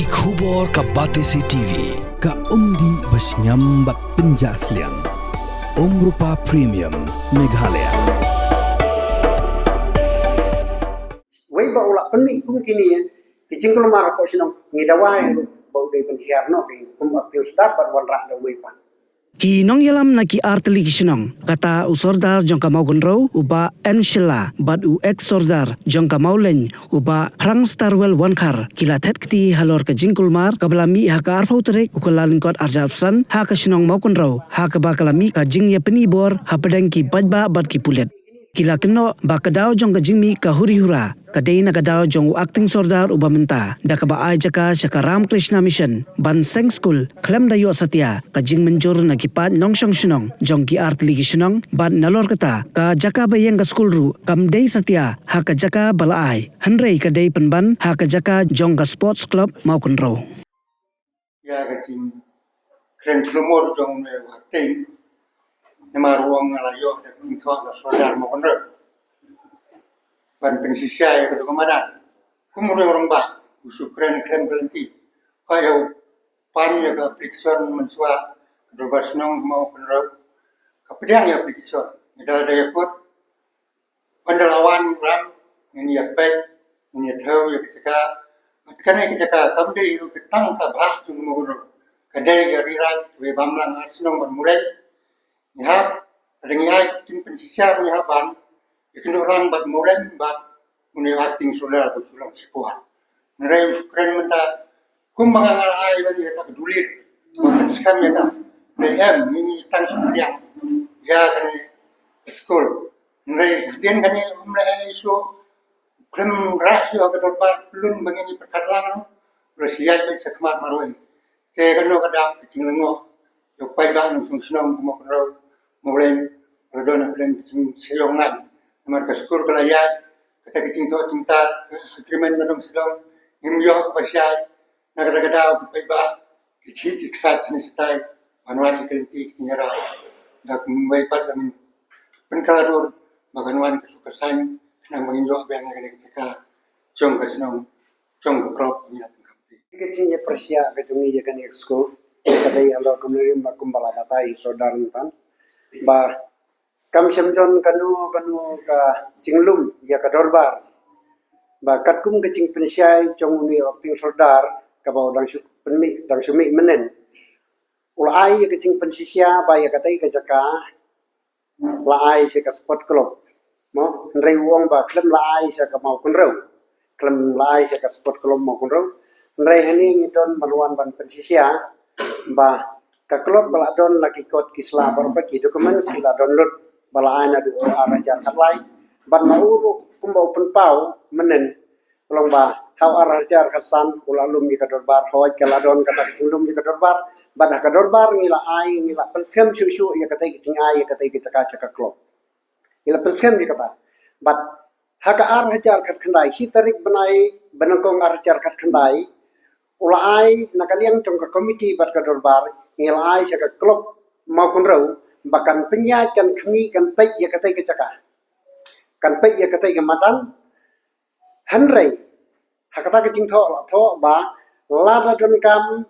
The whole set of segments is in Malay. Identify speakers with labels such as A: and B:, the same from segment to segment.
A: Ki khubor ka Batesi TV
B: ka umdi basnyambak penjaslian Rupa Premium Meghalaya.
C: Wei ba ulak penmi kum kini kijing kalau marah po sinong ngidawai bau dei penhiar no ki kum aktif dapat wanra da wei pan.
D: Ki nong yalam na ki arteli kisinong kata usordar jong kamau gunro uba enshila bad u exordar jong kamau len uba prang starwell wankar kila thet kti halor ka jingkulmar kablami ha ka arfau terek ukalalin kot arjapsan ha ka sinong mau gunro ha ka bakalami ka jing ya penibor ha pedang ki bajba bad ki pulet kila keno bakadao jong ka jingmi ka huri-hura kadai na kadao jong acting sordar uba menta da ka ba ai jaka shaka Ram Krishna Mission ban seng school klem da yo satya ka jing menjor na kipat nong shong shinong jong ki art ligi shinong ban nalor kata ka jaka bayang ka school ru kam dei satya ha ka jaka bala ai hanrei ka dei penban ha ka jaka jong ka sports club mau kunro
E: ya ka jing kren klumor jong ne acting nama ruang ngalayo da king thwa da sordar mau kunro ban pensisya ya ketua komandan kumure orang bah usukren krem berhenti kaya pan ya ke aplikasi mensua berbas nong mau penerap kepedean ya aplikasi ada ikut pendalawan ram ini ya pek ini tahu ya ketika karena ketika kami itu ketang ke bahas tu mau kedai gariran we bamlang asnong bermulai ya ada ngai tim pensisya ya ban ikendoran bat molen bat unihating solar bersulang sekolah. Nerai keren menta kumbangan alai bagi kita kedulir. Memperskam ya tak. Lehem ini stang sudiang. Ya kan sekolah. Nerai hadian kan umlai isu krem rasio ke tempat belum begini perkatalan. Rasiat bagi sekmat marwai. Saya kan nak ada kecing lengoh. Yopai bah nusung senang kumok rau molen rodona plan kecing seyongan. Marka syukur kelayat kata kecing tua cinta agreement madam sedang yang yo kepercayaan nak kata-kata baik kecil iksat sini setai manuan keliti kinyara dak membaik dan penkalador baganuan kesukasan nang menginjau apa yang akan kita jong kesenang jong kekrop punya tengkamti
C: Kecing ya persia ketungi ya kan eksko kadai Allah kemudian bakum balabatai saudara tan ba kam semjon kanu ka jinglum ya ka dorbar ba katkum ke cing pensyai chong ni acting sordar ka ba dang penmi dang sumi menen ulai ya ke cing pensisya ba ya katai ka jaka lai se ka sport club mo rei wong ba klem lai se ka mau kunro klem lai se ka sport club mau kunro rei hani ngidon maluan ban pensisya ba ka club bala don laki kot kisla bar pa ki dokumen sila download balaan adu arah jar katlai ban mau kumbau penpau menen long ba hau arah jar kasan ulalum di kadorbar hawai kaladon kata kicingdum di kadorbar ban kadorbar ngila ai ngila perskem susu ya kata kicing ai ya kata kicaka saka klop ngila perskem di kata bat haka arah jar kat kendai si tarik benai benengkong arah jar kat kendai ulai nakaliang cong ka komiti bat kadorbar ngila ai saka klop mau kunrau bahkan penyak kan kami kan pek ya katai kecaka kan pek ya katai kematan hanrei hakata kecing tho ba lada don kam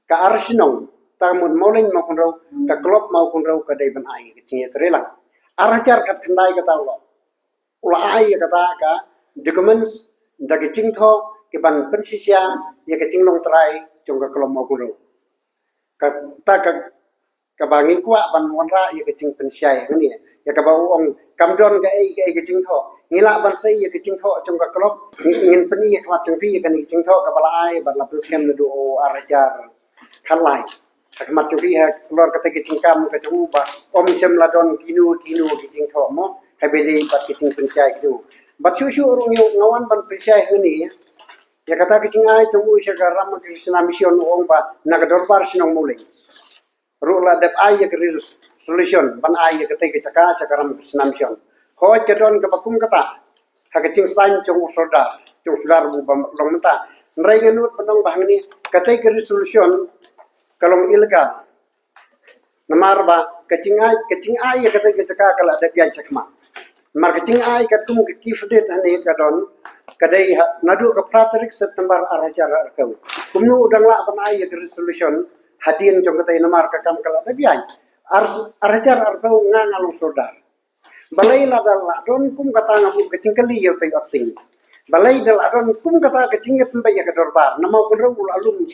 C: ka arsinong tamun moleng maupun rau ka klop maupun rau ka dai ban ai kecing ya terelang arajar kat kendai kata Allah ula ai ya kata ka documents da kecing tho ke ban pensisya ya kecing long trai jong ka klop maupun rau kata ka kabangi kuat ban wanra ya kecing pensyai ni ya kabau ong kamdon ga ai kecing tho ngila ban sai ya kecing tho trong ka klop ngin peni ya khmat trong pi kan kecing tho ka bala ai ban la penskem do arajar khalai khmat trong pi ha lor ka kecing kam ka chu ba om sem la don kinu kecing tho mo ha bede pat kecing pensyai ku bat shu rong yo ngawan ban pensyai ni ya kata kecing ai trong u sya Ram Krishna Mission ong ba nagadorbar sinong mulai rula dep ai ke solution ban ai ke te ke caka sakaram Krishna Mission ho kedon ke bakum kata ha ke cing sain chung sudar bu long menta nrai ngenut penong bahang ni kate ke resolution kalong ilegal namar ba ke cing ai ke te ke caka kala de bian sakma mar kecing ai kat kum ke kifdet hane kadon kadai nadu ke praterik September aracara kau kumnu udang la ban ai ke resolution hadin jong katai namar ka kam kala da biai aracara kau ngangalong sodar balai la dal la don kum kata ngamu kecing kali yo tai akting balai dal don kum kata kecing ya pembai ya kadorbar namau kedro alum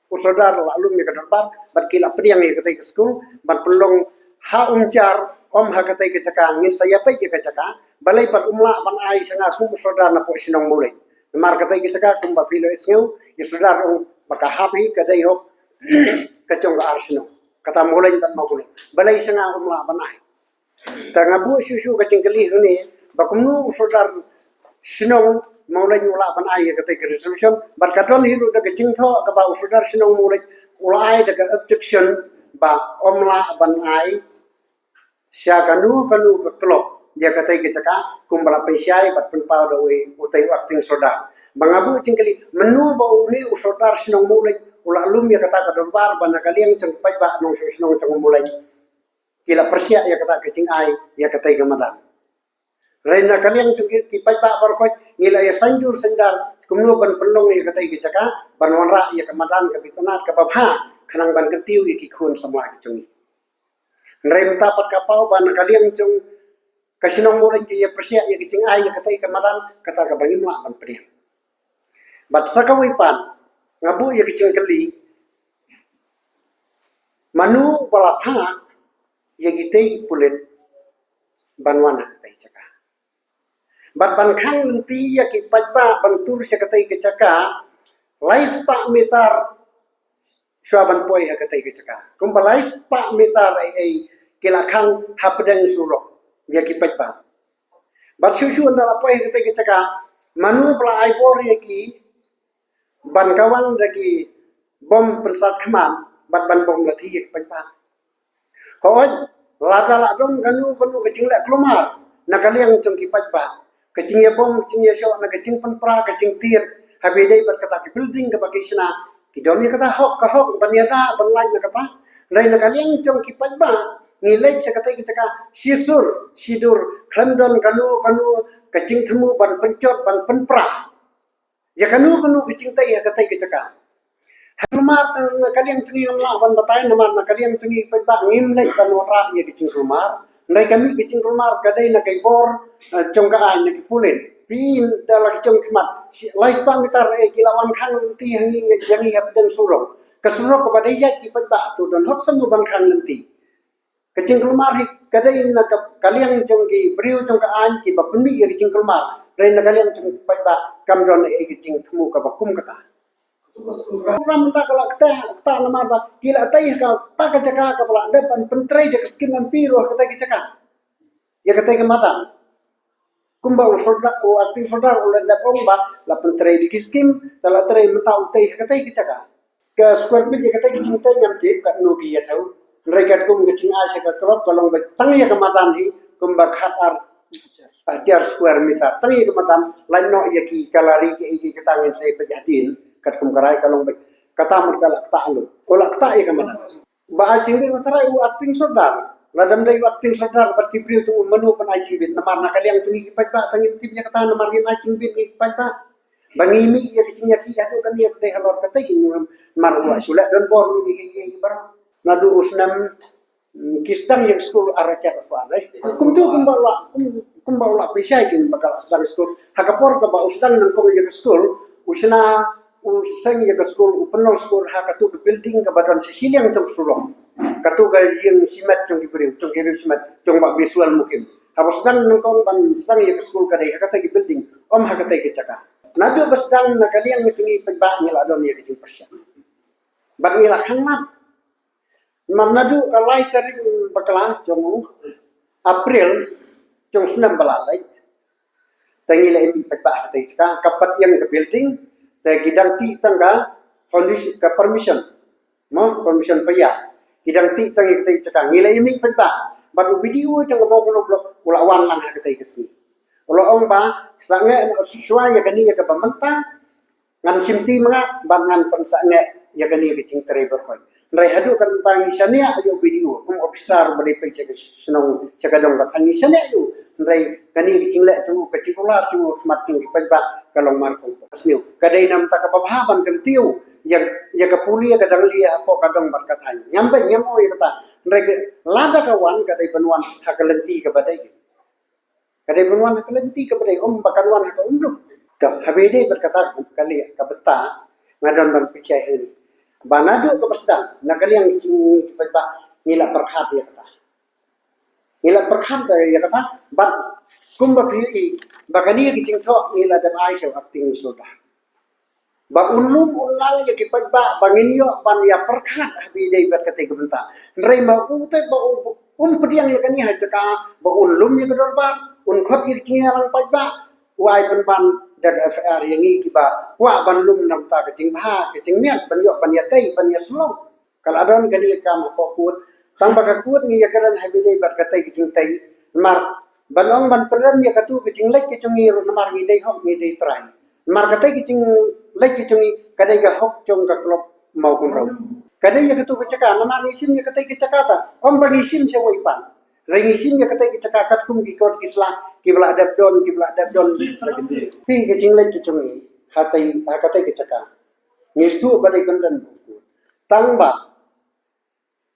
C: usodar alum ya kadorbar bat kila priang ya katai ke school bat pelong ha umcar om ha katai ke caka ngin saya pai ke caka balai par umla ban ai sanga kum usodar na po sinong mulai mar katai ke caka kum ba pilo isngeu ya sodar ong baka happy kadai hok kacong ga arsino kata mulai ban mau balai sanga umla ban ai tangabu susu kacing kali ni bakumnu usodar sinong mulai nyula ban ai katai ke resolution barkaton hiru da kacing tho ka ba usodar sinong mulai ulai da objection ba omla ban ai sia kanu ke klop ya katai ke caka kumbala pesyai bat penpau da we utai akting sodar bangabu cingkali menu ba uni usodar sinong mulai ula lum ya kata ka dorbar ban kaliang cengpai ba nong sinong ceng mulai kila persia ya kata kecing ai ya katai ke madan reina kaliang cengki kipai ba barkoi ngila ya sanjur sendar kumnu ban penong ya katai ke caka ban wanra ya ke madan ke bitanat ke babha kanang ban ketiu ya kikun semua kecungi rem tapat kapau ban kaliang cung kasinong mulai ke ya persia ya kecing ai ya katai ke madan kata ka bangim la ban pedian bat sakawipan ngabu ya kecing keli manu balapha ya gitei pulet banwana katai caka bat ban khang lenti ya ki pajba bantur se katai ke caka lais pa metar swaban poi ha katai ke caka kumbalais pa metar ai kila khang hapdeng suro ya ki pajba bat susu andala poi katai ke caka manu bla ai bor ya ki ban kawan daki bom persat kemam bat ban bom lati ya ki pajba hoi lada la don kanu kecing lek kelumar na kaliang cengki pajba kecing ya bom kecing ya syok na kecing penpra kecing tiet habidai berkata ki building ke bagi sina kidoni kata hok banyada banlai na kata lai na kaliang cengki pajba ngilai sekata kita sidur klemdon kanu kecing temu ban pencot ban penpra ya kanu kecing tai ya kata kita Rumah kalian cengi rumah ban batai nama na kalian cengi pajba ngimlek ban wara ya kecing rumah nai kami kecing rumah kadai na kai bor congka ai na kipulen pin dalam cong kemat lais pang mitar kilawan khang lenti hangi yani habdan surong kesurok kepada ya ki pajba tu don hok semu ban khang lenti kecing rumah kadai na kalian cengi beriu congka ai ki bapni ya kecing rumah nai na kalian cengi pajba kamdon kecing temu ka bakum kata orang minta kalau kita nama apa kila tay ka ta ka caka ka pala depan pentrai de skin mampiro ka tay ka caka ya ka tay ka mata kumba usodra o aktif sodra ulan da bomba la pentrai de skin tala trai mata utay ka tay ka caka ka square feet ya ka tay ka cintai ngam tip ka no ki ya thau rekat kum ka cing asa ka krop kalong ba tang ya ka matan hi kumba khat ar square meter tang ya ka matan lain no ya ki kalari ki ka tangin sai pejadin kat kum karai kalong kata mur kala kata alu kola kata ya kamana ba cingbi matara u acting sodar ladam dai acting sodar bat kibri tu menu pan ai cingbi namar na kaliang tungi kipat ba tangin tipnya kata namar gi ai cingbi kipat ba bangimi ya kicingnya ki adu kan dia dai halor kata gi mar wa sula don bor lu gi bar nadu usnam kistang yang school aracat fa ai kum tu kumbawa pisai kin bakal sedang school hakapor ka ba usdang nang ko ya school usna usang ya ke school penuh school hakatu ke building ke badan sisiling cong sulong katu ke yang simat cong diberi cong kiri simat cong bak visual mungkin habis sedang nongkong ban sedang ya ke school kadai hakata ke building om hakata ke caka nadu basdang na kaliang ngi pajba ngila don ya ke persya ban ngila khangat manadu kalai taring bakala cong April cong 19 balai tangila ini pajba hakata caka kapat yang ke building te kidang ti tangga foundation ka permission permission paya kidang ti tang kita cakang ngilai mi pajba badu video cang mo ko blok ulawan lang ha kita kesini ulo ong ba sange sesuai ya kani ya ka pamanta ngan simti mga bangan pansange ya kani ke cing treber koy Rai hadu kan tangi sania ayo video kum ofisar bade pe senong cakadong ka tangi sania ayo rai kani cingle tu kecipular tu mat tu pajba kalong mar ko asniu kadai nam ta ka bababan kan tiu ya ka puli ka dang lia po kadang bar ka thai nyambe nyamo ya kata rai lada ka wan kadai banwan hakalenti ka badai kadai banwan hakalenti ka badai bakanwan ka umluk ta habede berkata kali ka beta ngadon ban picai ini banado ke pasdang nakaliang cimi pa nila perkhat ya kata nila perkhat ya kata bat kumba pi bakani kicing tho nila dam ai sa acting soda ba ulum ulang ya kipat ba banginyo ban ya perkhat habi dei bat kate kebenta rei ma ute ba pediang ya kani ha caka ba ulum ya kedor ba khot ya kicing lang pa ba wai ban dan FR yang ini kiba kuah banlum nam ta kecing bah kecing miat banyo banyatai banya selong kalau adon kani kam pokut tang baka kut ni yakaran habidai bar katai kecing tai mar banong ban peram ya katu kecing lek kecing mar mi dai hok mi dai trai mar katai kecing lek kecing kadai ga hok cong ka klop mau kun rau kadai ya katu kecaka namar isim ya katai kecakata om bani isim se waipan rengisim ya kata kita kakat kum kikot kislah kibla adab don pi kecing lek kecungi hatai katai kecaka ngistu badai kondan tangba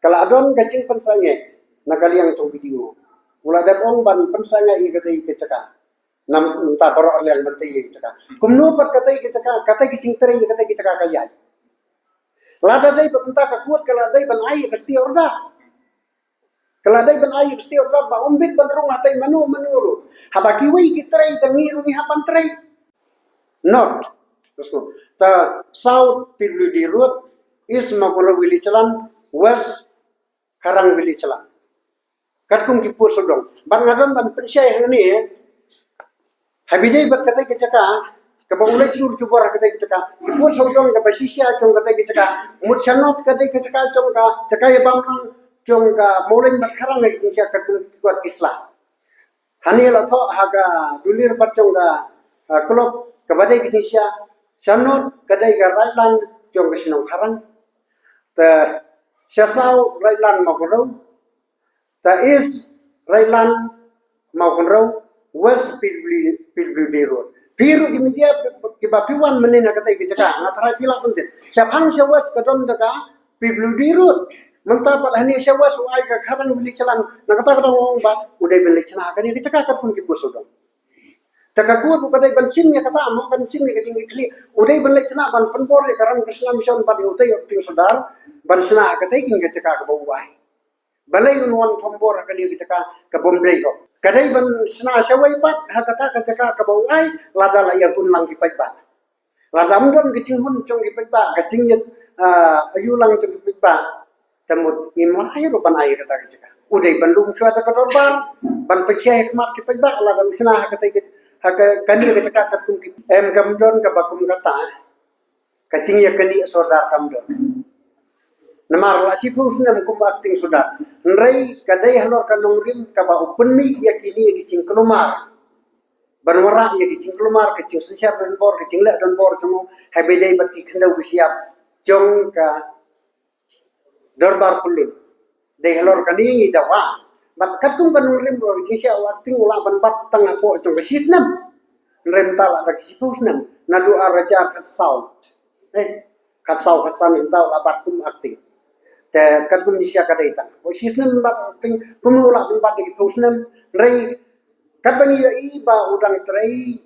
C: kalau adon kecing pensange nakali yang cong video ula adab ong ban pensange i katai kecaka nam ta baro yang bentai kecaka kumnu pat katai kecing teri katai kecaka kayai lada dai bentah ka kuat kalau dai ban ai kasti orda keladai ban ayu setiap berapa umbit ban rumah tai menuru habaki wei kitrai tangiru ni hapan trai not terus ta south pilih di road is makolo wili celan west karang wili celan katkum kipur sodong ban ngadon ban pensyai ni habidai berkata kecaka kebaulai tur cubor kata kecaka kipur sodong ke basisia cong kata kecaka mutsanot kata kecaka cong ka cakaya bamlang cong ka molen makarang lagi jinsia katun kuat kislah hani la tho haga dulir pat cong ka klop kabadai jinsia sanot kadai ka railan cong ka sinong karang ta syasau railan makurau ta is railan makurau west pilbli road piru di media kibapiwan menina katai kecaka ngatarai pila penting siapang sia west kadon daka pilbli road mentapat hani syawas ai ka karang beli celan nak kata kadang ba udah beli celan kan dia cakap pun kipur sodong takakur bu kadai ban sim ya kata mau kan sim ya kecing kli udah beli celan ban penpor ya karang Islam mission ban utai ting sodar ban senah kata king ke cakap ke bawai balai unwan tombor kan dia cakap ke bomdai ko kadai ban senah syawai pat ha kata ke cakap ke bawai lada la ya kun lang kipai ba lada mudon kecing hun cong kipai ba kecing ya ayu lang cong kipai ba temut ngimlai rupan air kata kita udah bandung suatu kedorban ban pecah kemat kita bah lah dan usnah kata kani kata kum kamdon ka bakum kata kacing ya kani saudara kamdon namar la sipu sunam kum acting saudara nrai kadai halor kanong rim ka ba upeni ya kini kicing kelumar banwara ya kicing kelumar kecing siap dan bor kecing lek dan bor cuma habedai bat ki kendau siap jong ka dorbar pulun dei halor kaningi dawa bat katkum kanung rem ro jinsia wakting ula ban bat tangah po cong kesisnam rem tala dak sipusnam nadu araja katsau katsau katsan intau labat kum akting te katkum nisya kadaitan po sisnam bat akting kum ula ban bat dik pusnam rei katbani iba udang trei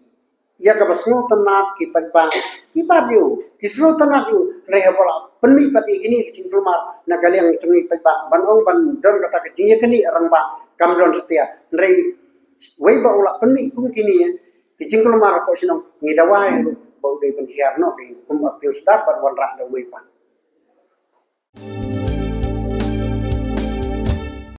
C: ya ka basngo tanat ki pagba ki badio kislo tanat yu reha bola penmi pati gini kicing kelumar nakaliang cungi pagba banong ban don kata kicing ya kini orang ba kamdon setia rei wei ba ula penmi kum kini ya kicing kelumar po sinong ngidawai lu bau dei ben hiarno ki kum aktif dapat wan ra da wei pan